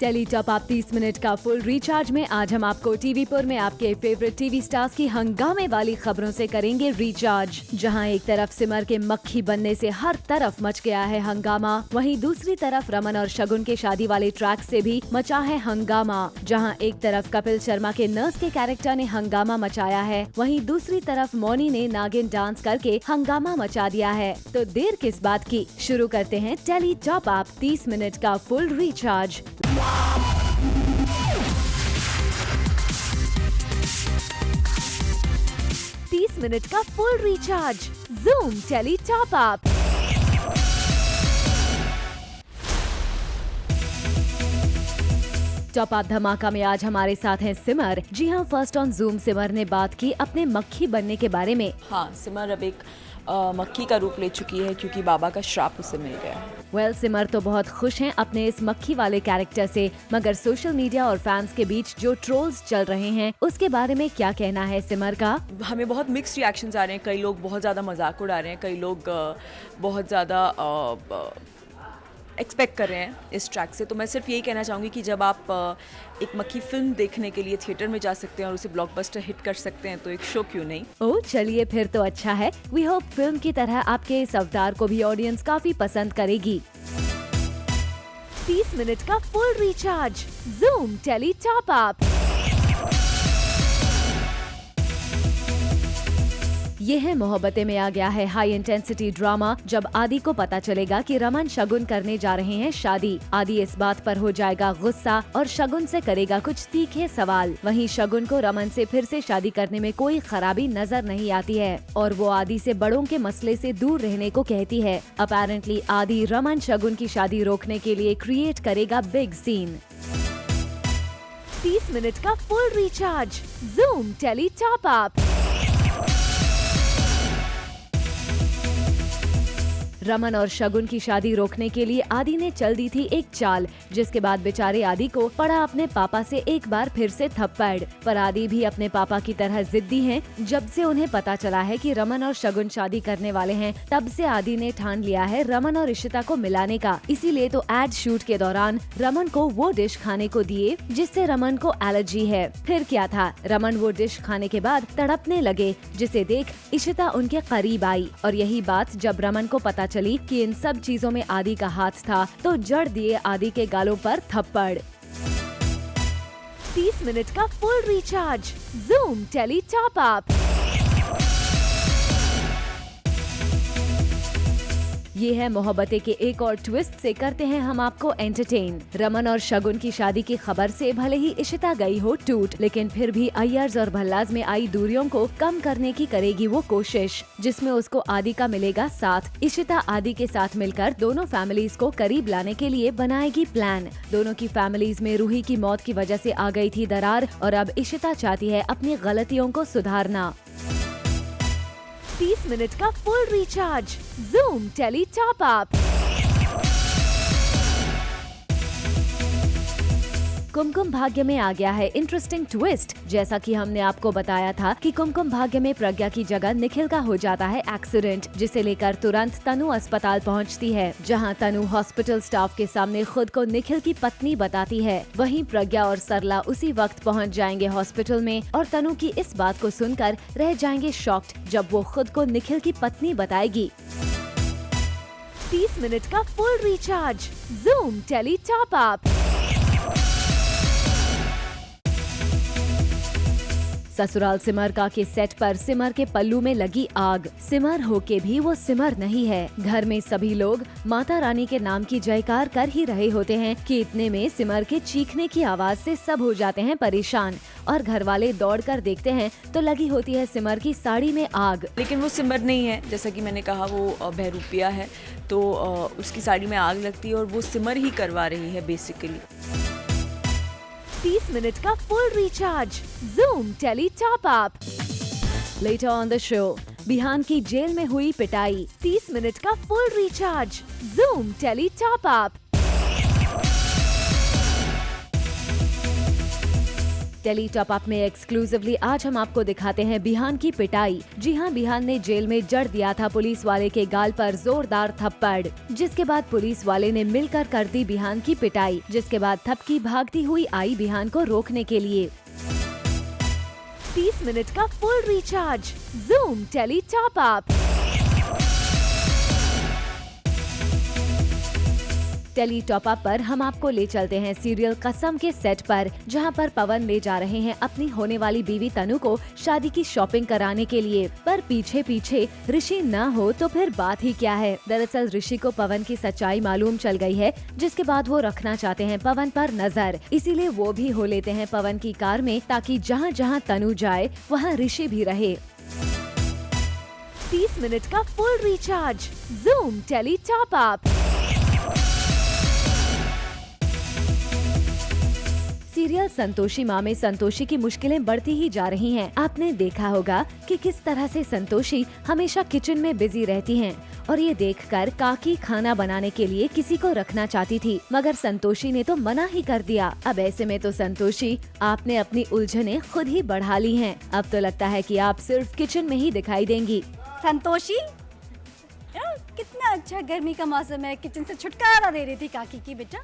Tele top आप 30 minute का full recharge में आज हम आपको टीवी पर में आपके फेवरेट टीवी स्टार्स की हंगामे वाली खबरों से करेंगे रिचार्ज। जहां एक तरफ सिमर के मक्खी बनने से हर तरफ मच गया है हंगामा, वहीं दूसरी तरफ रमन और शगुन के शादी वाले ट्रैक से भी मचा है हंगामा। जहां एक तरफ कपिल शर्मा के नर्स के कैरेक्टर ने हंगामा मचाया है, वहीं दूसरी तरफ मौनी ने नागिन डांस करके हंगामा मचा दिया है। तो देर किस बात की, शुरू करते हैं टेली टॉप आप 30 मिनट का फुल रिचार्ज। 30 मिनट का full recharge, zoom tele top up. Top up धमाका में आज हमारे साथ हैं सिमर। जी हाँ, फर्स्ट ऑन जूम सिमर ने बात की अपने मक्खी बनने के बारे में। हाँ, सिमर अब एक मक्खी का रूप ले चुकी है क्योंकि बाबा का श्राप उसे मिल गया है। वेल, सिमर तो बहुत खुश हैं अपने इस मक्खी वाले कैरेक्टर से, मगर सोशल मीडिया और फैंस के बीच जो ट्रोल्स चल रहे हैं उसके बारे में क्या कहना है सिमर का? हमें बहुत मिक्स्ड रिएक्शंस आ रहे हैं। कई लोग बहुत ज़्यादा मजाक उड़ा रहे हैं, कई लोग बहुत ज़्यादा एक्सपेक्ट कर रहे हैं इस ट्रैक से। तो मैं सिर्फ यही कहना चाहूँगी कि जब आप एक मक्खी फिल्म देखने के लिए थिएटर में जा सकते हैं और उसे ब्लॉकबस्टर हिट कर सकते हैं, तो एक शो क्यों नहीं। ओह चलिए, फिर तो अच्छा है। वी होप फिल्म की तरह आपके इस अवतार को भी ऑडियंस काफी पसंद करेगी। 30 मिनट का full recharge, zoom tele top up. Yeh Hai Mohabbatein में आ गया है हाई इंटेंसिटी ड्रामा। जब आदि को पता चलेगा कि रमन शगुन करने जा रहे हैं शादी, आदि इस बात पर हो जाएगा गुस्सा और शगुन से करेगा कुछ तीखे सवाल। वहीं शगुन को रमन से फिर से शादी करने में कोई खराबी नजर नहीं आती है और वो आदि से बड़ों के मसले से दूर रहने को कहती है। अपेरेंटली आदि रमन शगुन की शादी रोकने के लिए क्रिएट करेगा बिग सीन। 30 मिनट का full recharge, zoom tele top up. Raman और शगुन की शादी रोकने के लिए आदि ने चल दी थी एक चाल, जिसके बाद बेचारे आदि को पड़ा अपने पापा से एक बार फिर से थप्पड़। पर आदि भी अपने पापा की तरह जिद्दी हैं। जब से उन्हें पता चला है कि रमन और शगुन शादी करने वाले हैं, तब से आदि ने ठान लिया है रमन और इशिता को मिलाने का। इसीलिए तो एड शूट के दौरान रमन को वो डिश खाने को दिए जिससे रमन को एलर्जी है। फिर क्या था, रमन वो डिश खाने के बाद तड़पने लगे, जिसे देख इशिता उनके करीब आई। और यही बात जब रमन को पता चली कि इन सब चीजों में आदि का हाथ था, तो जड़ दिए आदि के गालों पर थप्पड़। 30 मिनट का full recharge, zoom tele top up. Yeh Hai Mohabbatein के एक और ट्विस्ट से करते हैं हम आपको एंटरटेन। रमन और शगुन की शादी की खबर से भले ही इशिता गई हो टूट, लेकिन फिर भी अय्यर्स और भल्लाज में आई दूरियों को कम करने की करेगी वो कोशिश, जिसमें उसको आदि का मिलेगा साथ। इशिता आदि के साथ मिलकर दोनों फैमिलीज को करीब लाने के लिए बनाएगी प्लान। दोनों की फैमिलीज में रूही की मौत की वजह से आ गई थी दरार और अब इशिता चाहती है अपनी गलतियों को सुधारना। 30 मिनट का full recharge, zoom tele top up. Kumkum Bhagya में आ गया है इंटरेस्टिंग ट्विस्ट। जैसा कि हमने आपको बताया था कि कुमकुम भाग्य में प्रज्ञा की जगह निखिल का हो जाता है एक्सीडेंट, जिसे लेकर तुरंत तनु अस्पताल पहुंचती है, जहां तनु हॉस्पिटल स्टाफ के सामने खुद को निखिल की पत्नी बताती है। वहीं प्रज्ञा और सरला उसी वक्त पहुंच जाएंगे हॉस्पिटल में और तनु की इस बात को सुनकर रह जाएंगे शॉक्ड जब वो खुद को निखिल की पत्नी बताएगी। 30 मिनट का full recharge, zoom tele top up. Sasural Simar का के सेट पर सिमर के पल्लू में लगी आग। सिमर होके भी वो सिमर नहीं है। घर में सभी लोग माता रानी के नाम की जयकार कर ही रहे होते हैं कि इतने में सिमर के चीखने की आवाज से सब हो जाते हैं परेशान और घर वाले दौड़कर देखते हैं तो लगी होती है सिमर की साड़ी में आग। लेकिन वो सिमर नहीं है, जैसा कि मैंने कहा वो बहरूपिया है, तो उसकी साड़ी में आग लगती है और वो सिमर ही करवा रही है बेसिकली। 30 मिनट का full recharge, zoom tele top up. Later on the show, Bihaan की जेल में हुई पिटाई। 30 मिनट का full recharge, zoom tele top up. Tele top up में एक्सक्लूसिवली आज हम आपको दिखाते हैं बिहान की पिटाई। जी हाँ, बिहान ने जेल में जड़ दिया था पुलिस वाले के गाल पर जोरदार थप्पड़, जिसके बाद पुलिस वाले ने मिलकर कर दी बिहान की पिटाई, जिसके बाद थपकी भागती हुई आई बिहान को रोकने के लिए। 30 मिनट का full recharge, zoom tele top up. Tele top up पर हम आपको ले चलते हैं सीरियल कसम के सेट पर, जहां पर पवन ले जा रहे हैं अपनी होने वाली बीवी तनु को शादी की शॉपिंग कराने के लिए, पर पीछे पीछे ऋषि न हो तो फिर बात ही क्या है। दरअसल ऋषि को पवन की सच्चाई मालूम चल गई है, जिसके बाद वो रखना चाहते हैं पवन पर नजर, इसीलिए वो भी हो लेते हैं पवन की कार में, ताकि जहां जहां तनु जाए वहां ऋषि भी रहे। 30 मिनट का full recharge, zoom tele top up. Serial Santoshi Maa में संतोषी की मुश्किलें बढ़ती ही जा रही हैं। आपने देखा होगा कि किस तरह से संतोषी हमेशा किचन में बिजी रहती हैं, और ये देखकर काकी खाना बनाने के लिए किसी को रखना चाहती थी, मगर संतोषी ने तो मना ही कर दिया। अब ऐसे में तो संतोषी आपने अपनी उलझने खुद ही बढ़ा ली हैं। अब तो लगता है कि आप सिर्फ किचन में ही दिखाई देंगी। संतोषी, यार कितना अच्छा गर्मी का मौसम है, किचन से छुटकारा दे रही थी काकी की। बेटा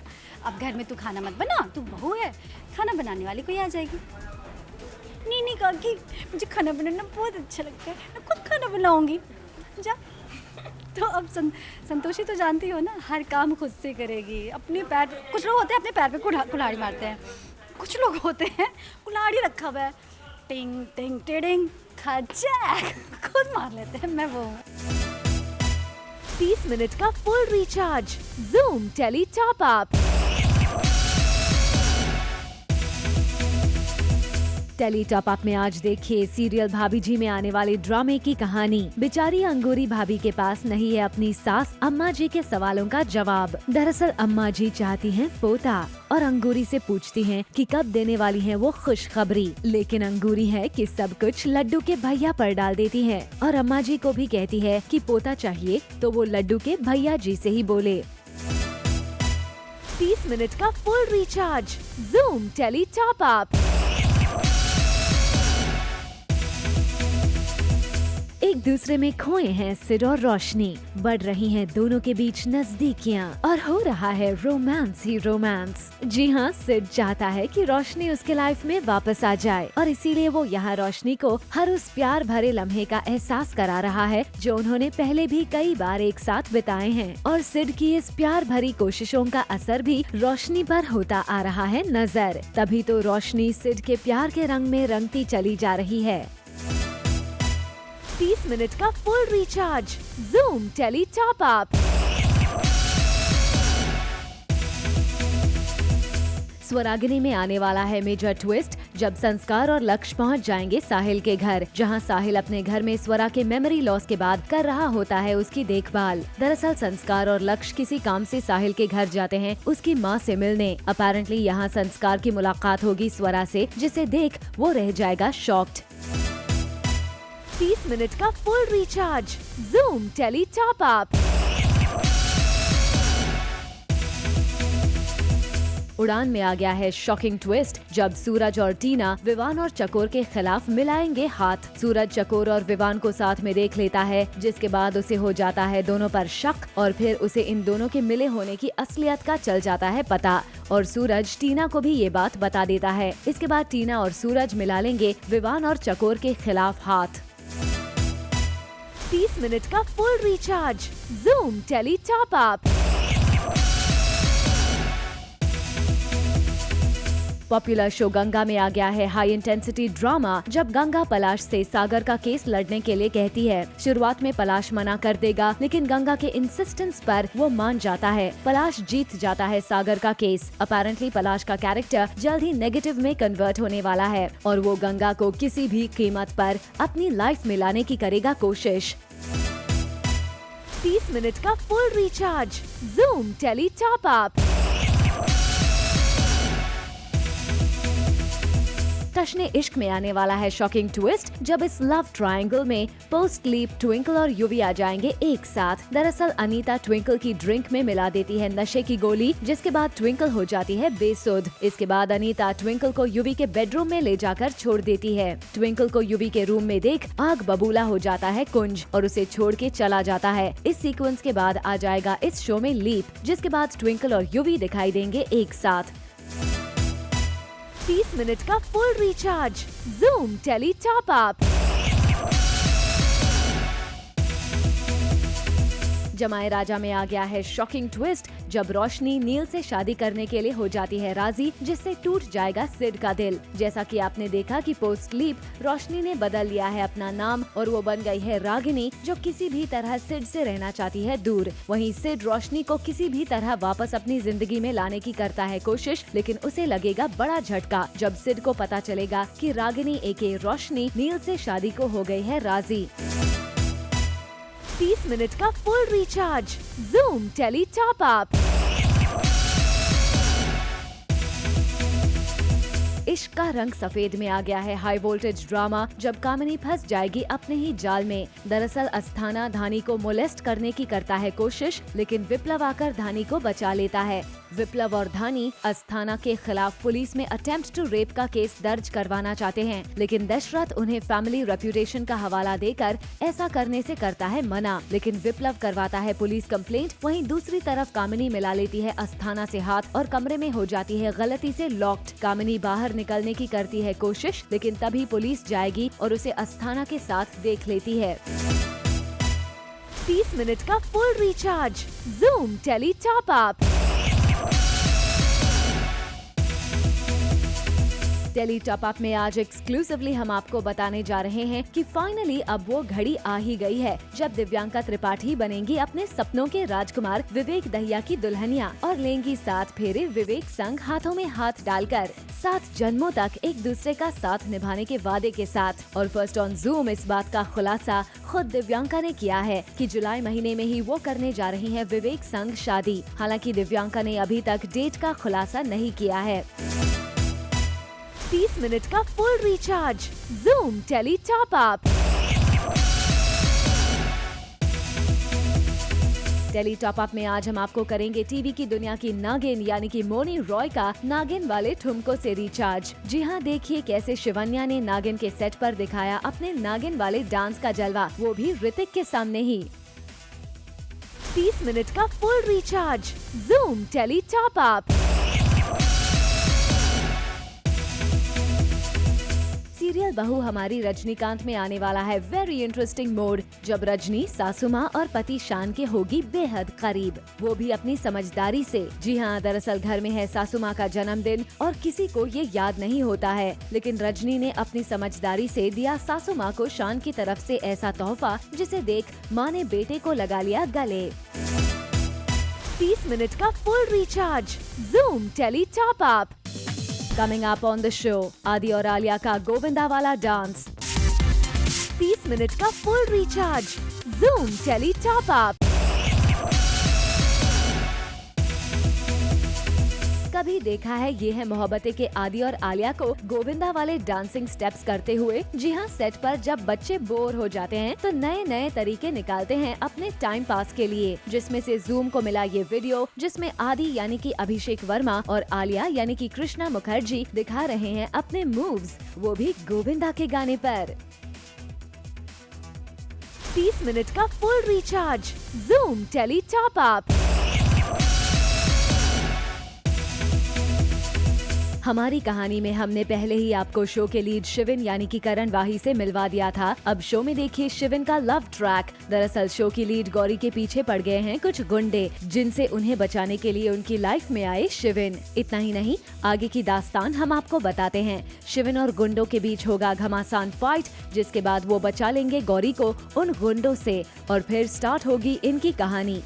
अब घर में तू खाना मत बना, तू बहू है, खाना बनाने वाली कोई आ जाएगी। नहीं नहीं काकी, मुझे खाना बनाना बहुत अच्छा लगता है, मैं खुद खाना बनाऊंगी। जा। तो अब संतोषी तो जानती हो ना, हर काम खुद से करेगी, अपने पैर, कुछ लोग होते हैं अपने पैर पे कुल्हाड़ी मारते हैं, कुछ लोग होते हैं कुल्हाड़ी रखा हुआ है, टिंग टिंग टिडिंग खचाक खुद मार लेते हैं, मैं वो हूँ। 30 मिनट का full recharge, zoom tele top up. Tele top up में आज देखिए सीरियल भाभी जी में आने वाले ड्रामे की कहानी। बेचारी अंगूरी भाभी के पास नहीं है अपनी सास अम्मा जी के सवालों का जवाब। दरअसल अम्मा जी चाहती हैं पोता, और अंगूरी से पूछती हैं कि कब देने वाली हैं वो खुशखबरी, लेकिन अंगूरी है कि सब कुछ लड्डू के भैया पर डाल देती है, और अम्मा जी को भी कहती है कि पोता चाहिए तो वो लड्डू के भैया जी से ही बोले। 30 मिनट का full recharge, zoom tele top up. एक दूसरे में खोए हैं सिड और रोशनी, बढ़ रही हैं दोनों के बीच नजदीकियां, और हो रहा है रोमांस ही रोमांस। जी हाँ, सिड चाहता है कि रोशनी उसके लाइफ में वापस आ जाए, और इसीलिए वो यहाँ रोशनी को हर उस प्यार भरे लम्हे का एहसास करा रहा है जो उन्होंने पहले भी कई बार एक साथ बिताए हैं, और सिड की इस प्यार भरी कोशिशों का असर भी रोशनी पर होता आ रहा है नजर। तभी तो रोशनी सिड के प्यार के रंग में रंगती चली जा रही है। 30 मिनट का full recharge, zoom tele top up. Swaragini में आने वाला है मेजर ट्विस्ट, जब संस्कार और लक्ष्य पहुंच जाएंगे साहिल के घर, जहां साहिल अपने घर में स्वरा के मेमोरी लॉस के बाद कर रहा होता है उसकी देखभाल। दरअसल संस्कार और लक्ष्य किसी काम से साहिल के घर जाते हैं उसकी मां से मिलने। अपेरेंटली यहां संस्कार की मुलाकात होगी स्वरा से, जिसे देख वो रह जाएगा शॉक्ड। 30 मिनट का full recharge, zoom tele top up. Udaan में आ गया है शॉकिंग ट्विस्ट, जब सूरज और टीना विवान और चकोर के खिलाफ मिलाएंगे हाथ। सूरज चकोर और विवान को साथ में देख लेता है, जिसके बाद उसे हो जाता है दोनों पर शक, और फिर उसे इन दोनों के मिले होने की असलियत का चल जाता है पता, और सूरज टीना को भी ये बात बता देता है। इसके बाद टीना और सूरज मिला लेंगे विवान और चकोर के खिलाफ हाथ। 30 मिनट का full recharge, zoom tele top up. Popular show Ganga में आ गया है हाई इंटेंसिटी ड्रामा, जब गंगा पलाश से सागर का केस लड़ने के लिए कहती है। शुरुआत में पलाश मना कर देगा, लेकिन गंगा के इंसिस्टेंस पर वो मान जाता है। पलाश जीत जाता है सागर का केस। अपेरेंटली पलाश का कैरेक्टर जल्द ही नेगेटिव में कन्वर्ट होने वाला है, और वो गंगा को किसी भी कीमत पर अपनी लाइफ में लाने की करेगा कोशिश। 30 मिनट का full recharge, zoom tele top up. का जश्न इश्क में आने वाला है शॉकिंग ट्विस्ट, जब इस लव ट्रायंगल में पोस्ट स्लीप ट्विंकल और युवी आ जाएंगे एक साथ। दरअसल अनीता ट्विंकल की ड्रिंक में मिला देती है नशे की गोली, जिसके बाद ट्विंकल हो जाती है बेसुध। इसके बाद अनीता ट्विंकल को युवी के बेडरूम में ले जाकर छोड़ देती है। ट्विंकल को युवी के रूम में देख आग बबूला हो जाता है कुंज और उसे छोड़ के चला जाता है। इस सीक्वेंस के बाद आ जाएगा इस शो में लीप, जिसके बाद ट्विंकल और युवी दिखाई देंगे एक साथ। 30 मिनट का full recharge, Zoom tele top up. Jamai Raja में आ गया है शॉकिंग ट्विस्ट, जब रोशनी नील से शादी करने के लिए हो जाती है राजी, जिससे टूट जाएगा सिड का दिल। जैसा कि आपने देखा कि पोस्ट स्लीप रोशनी ने बदल लिया है अपना नाम और वो बन गई है रागिनी, जो किसी भी तरह सिड से रहना चाहती है दूर। वहीं सिड रोशनी को किसी भी तरह वापस अपनी जिंदगी में लाने की करता है कोशिश, लेकिन उसे लगेगा बड़ा झटका जब सिड को पता चलेगा कि रागिनी एके रोशनी नील से शादी को हो गई है राजी। 30 मिनट का full recharge, Zoom tele top up. Ishq Ka रंग सफेद में आ गया है हाई वोल्टेज ड्रामा, जब कामिनी फंस जाएगी अपने ही जाल में। दरअसल अस्थाना धानी को मोलेस्ट करने की करता है कोशिश, लेकिन विप्लव आकर धानी को बचा लेता है। विप्लव और धानी अस्थाना के खिलाफ पुलिस में अटेम्प्ट टू रेप का केस दर्ज करवाना चाहते हैं, लेकिन दशरथ उन्हें फैमिली रेप्यूटेशन का हवाला देकर ऐसा करने से करता है मना। लेकिन विप्लव करवाता है पुलिस कंप्लेंट। वहीं दूसरी तरफ कामिनी मिला लेती है अस्थाना से हाथ और कमरे में हो जाती है गलती से लॉक्ड। कामिनी बाहर निकलने की करती है कोशिश, लेकिन तभी पुलिस जाएगी और उसे अस्थाना के साथ देख लेती है। 30 मिनट का full recharge, Zoom tele top up. Tele top up में आज एक्सक्लूसिवली हम आपको बताने जा रहे हैं कि फाइनली अब वो घड़ी आ ही गई है जब दिव्यांका त्रिपाठी बनेंगी अपने सपनों के राजकुमार विवेक दहिया की दुल्हनिया और लेंगी 7 फेरे विवेक संग, हाथों में हाथ डालकर 7 जन्मों तक एक दूसरे का साथ निभाने के वादे के साथ। और फर्स्ट ऑन जूम इस बात का खुलासा खुद दिव्यांका ने किया है कि जुलाई महीने में ही वो करने जा रही हैं विवेक संग शादी। हालांकि दिव्यांका ने अभी तक डेट का खुलासा नहीं किया है। 30 मिनट का full recharge, Zoom tele top up. Tele top up में आज हम आपको करेंगे टीवी की दुनिया की नागिन यानी कि मोनी रॉय का नागिन वाले ठुमकों से रिचार्ज। जी हाँ, देखिए कैसे शिवन्या ने नागिन के सेट पर दिखाया अपने नागिन वाले डांस का जलवा, वो भी ऋतिक के सामने ही। 30 मिनट का full recharge, Zoom tele top up. Serial Bahu Hamari Rajinikanth में आने वाला है वेरी इंटरेस्टिंग मोड, जब रजनी सासू माँ और पति शान के होगी बेहद करीब, वो भी अपनी समझदारी से। जी हाँ, दरअसल घर में है सासू माँ का जन्मदिन और किसी को ये याद नहीं होता है, लेकिन रजनी ने अपनी समझदारी से दिया सासू माँ को शान की तरफ से ऐसा तोहफा, जिसे देख माँ ने बेटे को लगा लिया गले। 30 मिनट का full recharge, Zoom tele top up. Coming up on the show, आदि और आलिया का गोविंदा वाला डांस। 30 मिनट का full recharge, Zoom tele top up. कभी देखा है ये है मोहब्बतें के आदि और आलिया को गोविंदा वाले डांसिंग स्टेप्स करते हुए। जी हाँ, सेट पर जब बच्चे बोर हो जाते हैं तो नए नए तरीके निकालते हैं अपने टाइम पास के लिए, जिसमें से जूम को मिला ये वीडियो जिसमें आदि यानी कि अभिषेक वर्मा और आलिया यानी कि कृष्णा मुखर्जी दिखा रहे हैं अपने मूव्स, वो भी गोविंदा के गाने पर। 30 मिनट का full recharge, Zoom tele top up. हमारी कहानी में हमने पहले ही आपको शो के लीड शिविन यानी कि करण वाही से मिलवा दिया था। अब शो में देखिए शिविन का लव ट्रैक। दरअसल शो की लीड गौरी के पीछे पड़ गए हैं कुछ गुंडे, जिनसे उन्हें बचाने के लिए उनकी लाइफ में आए शिविन। इतना ही नहीं, आगे की दास्तान हम आपको बताते हैं। शिविन और गुंडों के बीच होगा घमासान फाइट, जिसके बाद वो बचा लेंगे गौरी को उन गुंडों से और फिर स्टार्ट होगी इनकी कहानी।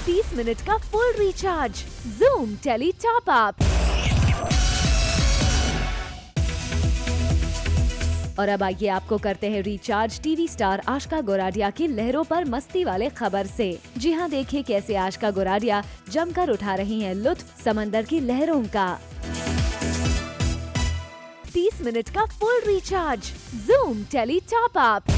30 मिनट का full recharge, Zoom tele top up. और अब आइए आपको करते हैं recharge TV star Aashka Goradia की लहरों पर मस्ती वाले खबर से। जी हाँ, देखिए कैसे आशका गोराडिया जमकर उठा रही हैं लुत्फ समंदर की लहरों का। 30 मिनट का full recharge, Zoom tele top up.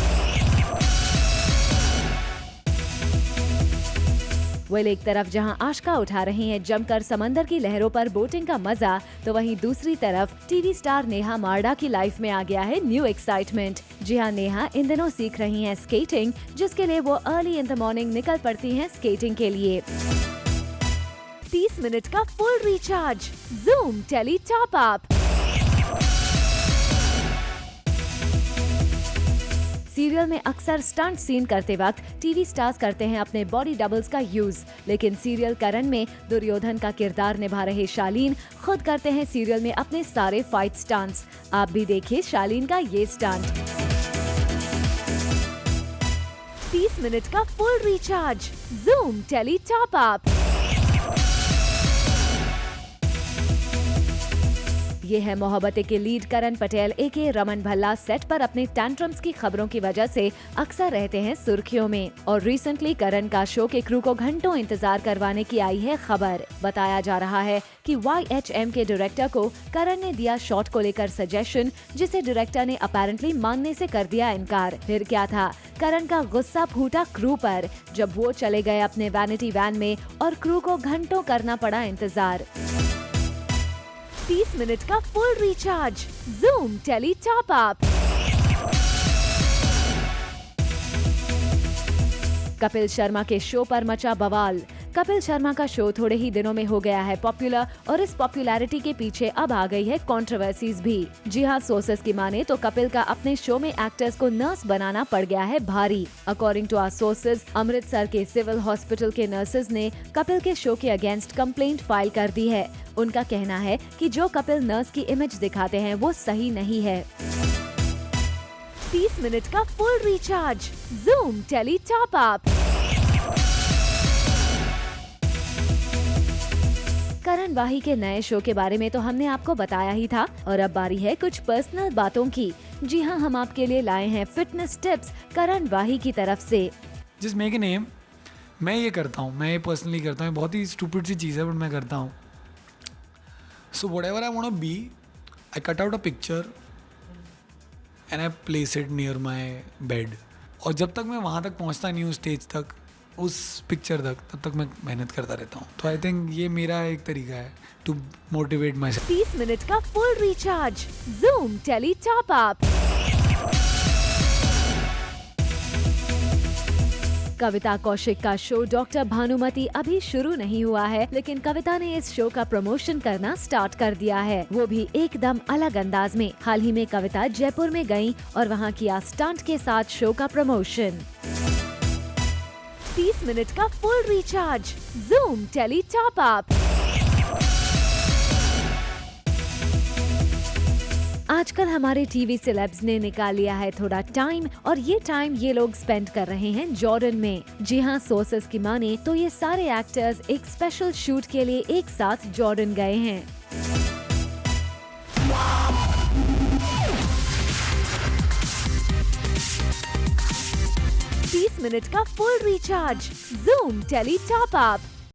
Well, एक तरफ जहां आशिका उठा रही हैं जमकर समंदर की लहरों पर बोटिंग का मजा, तो वहीं दूसरी तरफ टीवी स्टार नेहा मार्डा की लाइफ में आ गया है न्यू एक्साइटमेंट। जी हां, नेहा इन दिनों सीख रही हैं स्केटिंग, जिसके लिए वो अर्ली इन द मॉर्निंग निकल पड़ती हैं स्केटिंग के लिए। 30 मिनट का full recharge, Zoom tele top up. Serial में अक्सर स्टंट सीन करते वक्त टीवी स्टार्स करते हैं अपने बॉडी डबल्स का यूज, लेकिन सीरियल करण में दुर्योधन का किरदार निभा रहे शालीन खुद करते हैं सीरियल में अपने सारे फाइट स्टंट्स। आप भी देखिए शालीन का ये स्टंट। 30 मिनट का full recharge, Zoom tele top up. Yeh Hai Mohabbatein के lead Karan Patel AKA Raman Bhalla set पर अपने टैंट्रम्स की खबरों की वजह से अक्सर रहते हैं सुर्खियों में। और रिसेंटली करण का शो के क्रू को घंटों इंतजार करवाने की आई है खबर। बताया जा रहा है कि YHM के डायरेक्टर को करण ने दिया शॉट को लेकर सजेशन, जिसे डायरेक्टर ने अपेरेंटली मानने से कर दिया इनकार। फिर क्या था, करण का गुस्सा फूटा क्रू पर जब वो चले गए अपने वैनिटी वैन में और क्रू को घंटों करना पड़ा इंतजार। 30 मिनट का full recharge, Zoom tele top up. Kapil Sharma के शो पर मचा बवाल। कपिल शर्मा का शो थोड़े ही दिनों में हो गया है पॉपुलर, और इस पॉपुलैरिटी के पीछे अब आ गई है कंट्रोवर्सीज भी। जी हाँ, सोर्सेस की माने तो कपिल का अपने शो में एक्टर्स को नर्स बनाना पड़ गया है भारी। According to our sources, Amritsar के सिविल हॉस्पिटल के नर्सेज ने कपिल के शो के अगेंस्ट कंप्लेंट फाइल कर दी है। उनका कहना है कि जो कपिल नर्स की इमेज दिखाते हैं वो सही नहीं है। 30 मिनट का full recharge, Zoom tele top up. Karan Wahi के नए शो के बारे में तो हमने आपको बताया ही था, और अब बारी है कुछ पर्सनल बातों की। जी हाँ, हम आपके लिए लाए हैं फिटनेस टिप्स करण वाही की तरफ से। जिस मेक नेम, मैं ये करता हूँ, मैं ये पर्सनली करता हूँ, बहुत ही स्टूपिड सी चीज़ है बट मैं करता हूँ। So whatever I want to be, I cut out a picture and I place it near my bed. और जब तक मैं वहाँ तक पहुँचता नहीं हूँ स्टेज तक, उस पिक्चर तक, तब तक मैं मेहनत करता रहता हूँ। तो आई थिंक ये मेरा एक तरीका है to motivate myself. 30 minute का full recharge, Zoom tele top up. Kavita Kaushik का शो डॉक्टर भानुमति अभी शुरू नहीं हुआ है, लेकिन कविता ने इस शो का प्रमोशन करना स्टार्ट कर दिया है, वो भी एकदम अलग अंदाज में। हाल ही में कविता जयपुर में गईं और वहां किया स्टंट के साथ शो का प्रमोशन। 30 मिनट का full recharge, Zoom tele top up. आजकल हमारे टीवी सेलेब्स ने निकाल लिया है थोड़ा टाइम, और ये टाइम ये लोग स्पेंड कर रहे हैं जॉर्डन में। जी हाँ, सोर्सेस की माने तो ये सारे एक्टर्स एक स्पेशल शूट के लिए एक साथ जॉर्डन गए हैं। 30 मिनट का full recharge, Zoom tele top up.